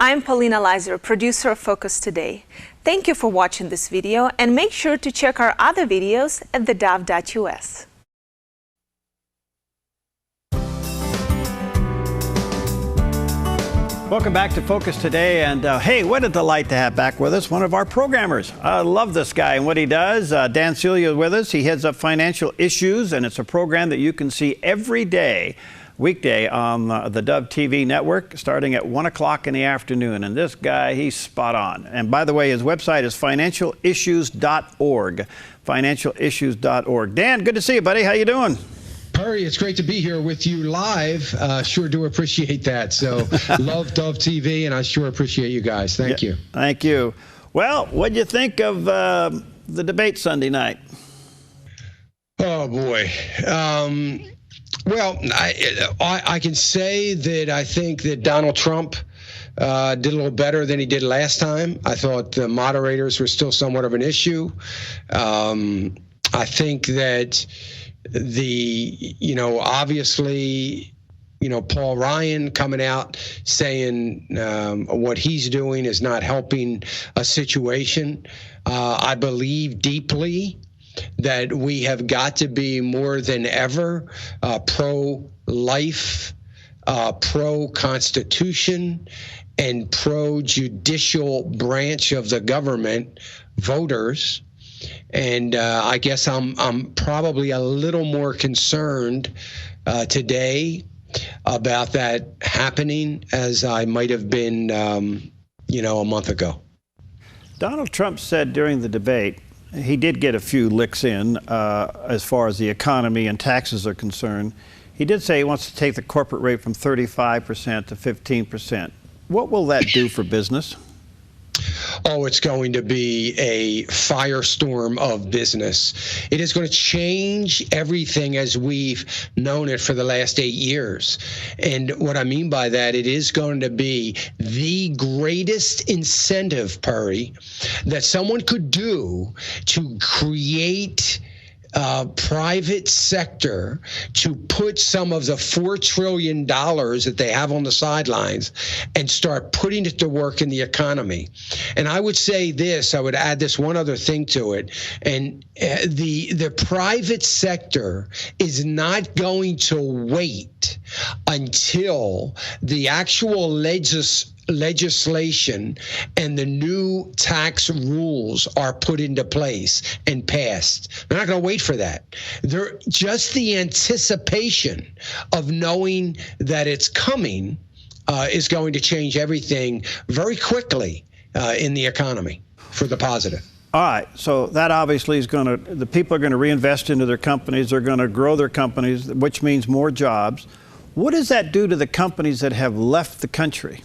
I'm Paulina Leiser, producer of Focus Today. Thank you for watching this video, and make sure to check our other videos at theDove.us. Welcome back to Focus Today, and hey, what a delight to have back with us one of our programmers. I love this guy and what he does. Dan Celia is with us. He heads up financial issues, and it's a program that you can see every day, weekday, on the Dove TV network, starting at 1 o'clock in the afternoon. And this guy, he's spot on. And by the way, his website is financialissues.org. Financialissues.org. Dan, good to see you, buddy. How you doing? Perry, it's great to be here with you live. Sure do appreciate that. So love Dove TV, and I sure appreciate you guys. Thank you. Thank you. Well, what do you think of the debate Sunday night? Oh, boy. Well, I can say that I think that Donald Trump did a little better than he did last time. I thought the moderators were still somewhat of an issue. I think that obviously, Paul Ryan coming out saying what he's doing is not helping a situation. I believe deeply that we have got to be more than ever pro-life, pro-constitution, and pro-judicial branch of the government voters. And I guess I'm probably a little more concerned today about that happening as I might have been, a month ago. Donald Trump said during the debate, he did get a few licks in as far as the economy and taxes are concerned. He did say he wants to take the corporate rate from 35% to 15%. What will that do for business? Oh, it's going to be a firestorm of business. It is going to change everything as we've known it for the last 8 years. And what I mean by that, it is going to be the greatest incentive, Perry, that someone could do to create private sector to put some of the $4 trillion that they have on the sidelines and start putting it to work in the economy. And I would say this, I would add this one other thing to it. And the private sector is not going to wait until the actual legislation and the new tax rules are put into place and passed. They're not going to wait for that. They're just the anticipation of knowing that it's coming is going to change everything very quickly in the economy for the positive. All right, so that obviously is the people are going to reinvest into their companies. They're going to grow their companies, which means more jobs. What does that do to the companies that have left the country?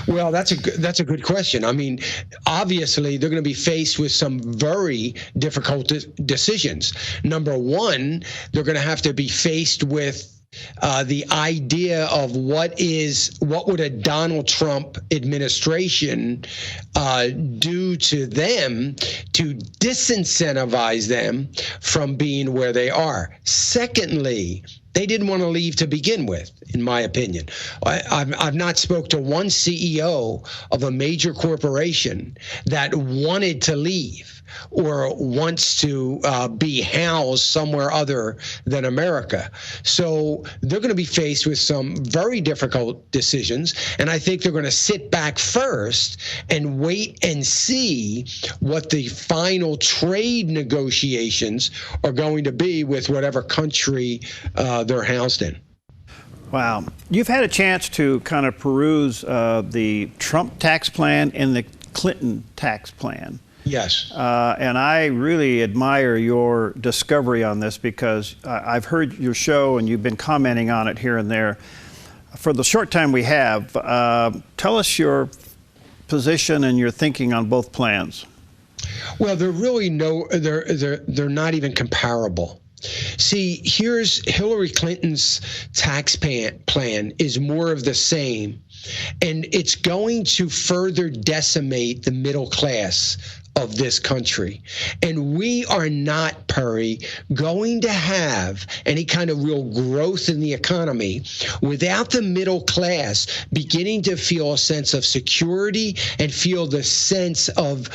Well, that's a good question. I mean, obviously, they're going to be faced with some very difficult decisions. Number one, they're going to have to be faced with the idea of what would a Donald Trump administration do to them to disincentivize them from being where they are. Secondly, they didn't want to leave to begin with, in my opinion. I've not spoke to one CEO of a major corporation that wanted to leave or wants to be housed somewhere other than America. So they're going to be faced with some very difficult decisions, and I think they're going to sit back first and wait and see what the final trade negotiations are going to be with whatever country they're housed in. Wow. You've had a chance to kind of peruse the Trump tax plan and the Clinton tax plan. Yes. And I really admire your discovery on this because I've heard your show and you've been commenting on it here and there. For the short time we have, tell us your position and your thinking on both plans. Well, they're really they're not even comparable. See, here's Hillary Clinton's tax plan is more of the same, and it's going to further decimate the middle class of this country. And we are not, Perry, going to have any kind of real growth in the economy without the middle class beginning to feel a sense of security and feel the sense of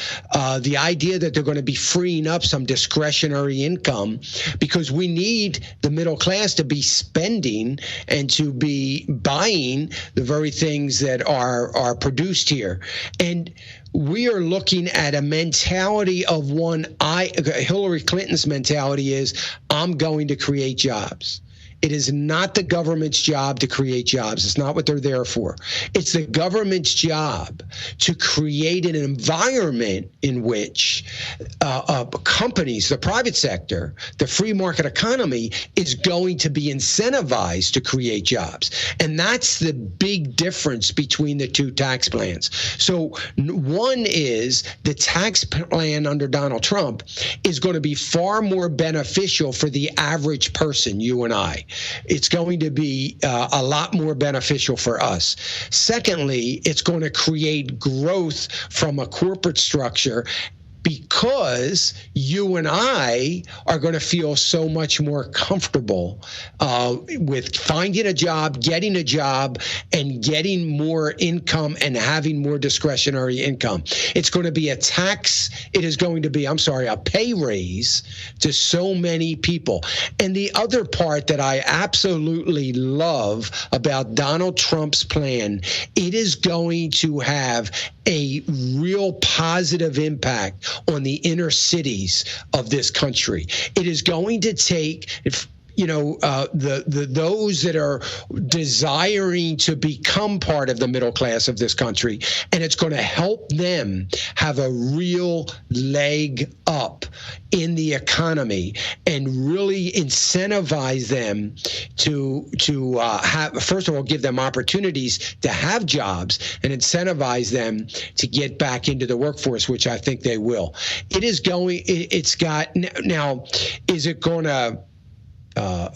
the idea that they're going to be freeing up some discretionary income, because we need the middle class to be spending and to be buying the very things that are produced here. And we are looking at a mentality of Hillary Clinton's mentality is, I'm going to create jobs. It is not the government's job to create jobs. It's not what they're there for. It's the government's job to create an environment in which companies, the private sector, the free market economy is going to be incentivized to create jobs. And that's the big difference between the two tax plans. So one is the tax plan under Donald Trump is going to be far more beneficial for the average person, you and I. It's going to be a lot more beneficial for us. Secondly, it's going to create growth from a corporate structure, because you and I are going to feel so much more comfortable with finding a job, and getting more income and having more discretionary income. It's going to be a pay raise to so many people. And the other part that I absolutely love about Donald Trump's plan, it is going to have a real positive impact on the inner cities of this country. It is going to take, those that are desiring to become part of the middle class of this country, and it's going to help them have a real leg up in the economy and really incentivize them to have, first of all, give them opportunities to have jobs and incentivize them to get back into the workforce, which I think they will.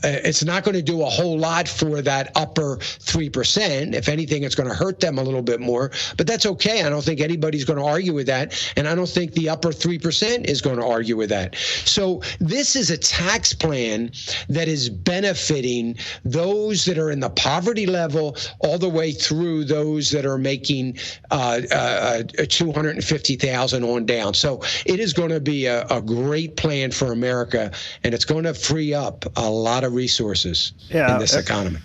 It's not going to do a whole lot for that upper 3%. If anything, it's going to hurt them a little bit more, but that's okay. I don't think anybody's going to argue with that, and I don't think the upper 3% is going to argue with that. So this is a tax plan that is benefiting those that are in the poverty level all the way through those that are making $250,000 on down. So it is going to be a great plan for America, and it's going to free up a lot of resources in this economy.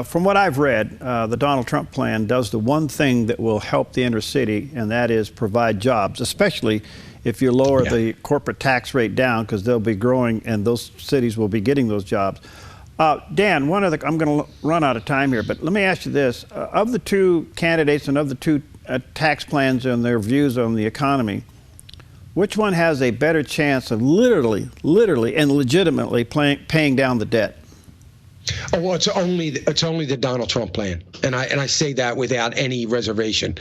From what I've read, the Donald Trump plan does the one thing that will help the inner city, and that is provide jobs, especially if you lower the corporate tax rate down, because they'll be growing and those cities will be getting those jobs. Dan, I'm going to run out of time here, but let me ask you this. Of the two candidates and of the two tax plans and their views on the economy, which one has a better chance of literally and legitimately paying down the debt? Oh, well, it's only the Donald Trump plan, and I say that without any reservation.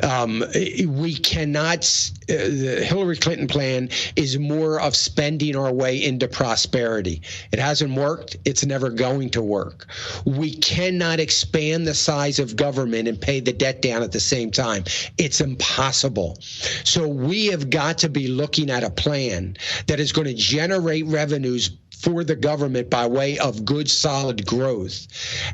We cannot. The Hillary Clinton plan is more of spending our way into prosperity. It hasn't worked. It's never going to work. We cannot expand the size of government and pay the debt down at the same time. It's impossible. So we have got to be looking at a plan that is going to generate revenues for the government by way of good, solid growth.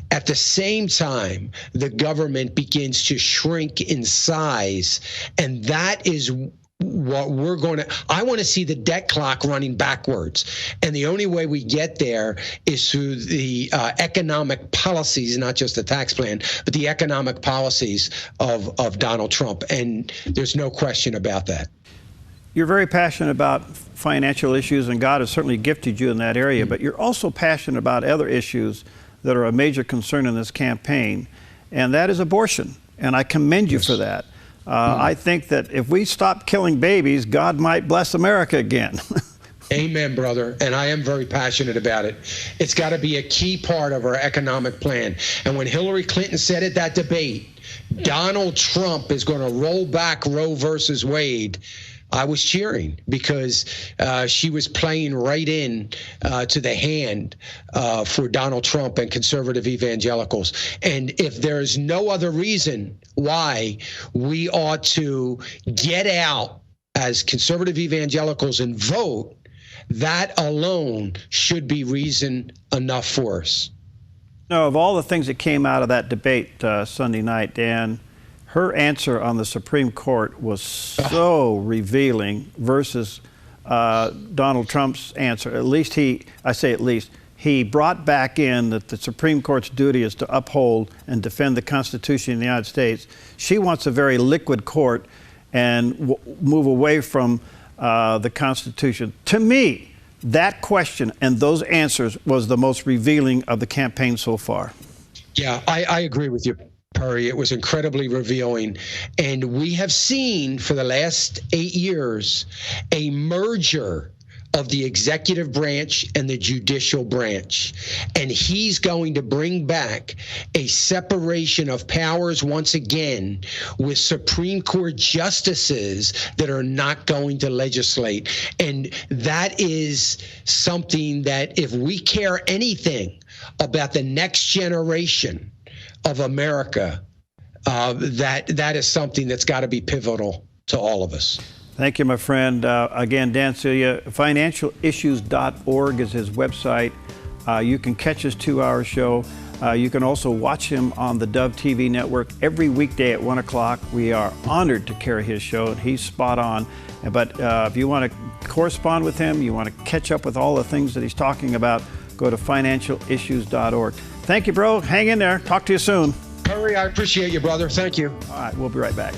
At the same time, the government begins to shrink in size, and that is what I want to see the debt clock running backwards. And the only way we get there is through the economic policies, not just the tax plan, but the economic policies of Donald Trump. And there's no question about that. You're very passionate about financial issues, and God has certainly gifted you in that area, but you're also passionate about other issues that are a major concern in this campaign, and that is abortion. And I commend you for that. I think that if we stop killing babies, God might bless America again. Amen, brother. And I am very passionate about it. It's got to be a key part of our economic plan. And when Hillary Clinton said at that debate, Donald Trump is going to roll back Roe versus Wade, I was cheering, because she was playing right in to the hand for Donald Trump and conservative evangelicals. And if there's no other reason why we ought to get out as conservative evangelicals and vote, that alone should be reason enough for us. Now, of all the things that came out of that debate Sunday night, Dan, her answer on the Supreme Court was so revealing versus Donald Trump's answer. At least he brought back in that the Supreme Court's duty is to uphold and defend the Constitution of the United States. She wants a very liquid court and move away from the Constitution. To me, that question and those answers was the most revealing of the campaign so far. Yeah, I agree with you, Perry. It was incredibly revealing. And we have seen for the last 8 years a merger of the executive branch and the judicial branch. And he's going to bring back a separation of powers once again with Supreme Court justices that are not going to legislate. And that is something that if we care anything about the next generation of America, that is something that's got to be pivotal to all of us. Thank you, my friend. Again, Dan Celia, financialissues.org is his website. You can catch his 2-hour show. You can also watch him on the Dove TV network every weekday at 1 o'clock. We are honored to carry his show, and he's spot on. But if you want to correspond with him, you want to catch up with all the things that he's talking about, go to financialissues.org. Thank you, bro. Hang in there. Talk to you soon. Perry, I appreciate you, brother. Thank you. All right, we'll be right back.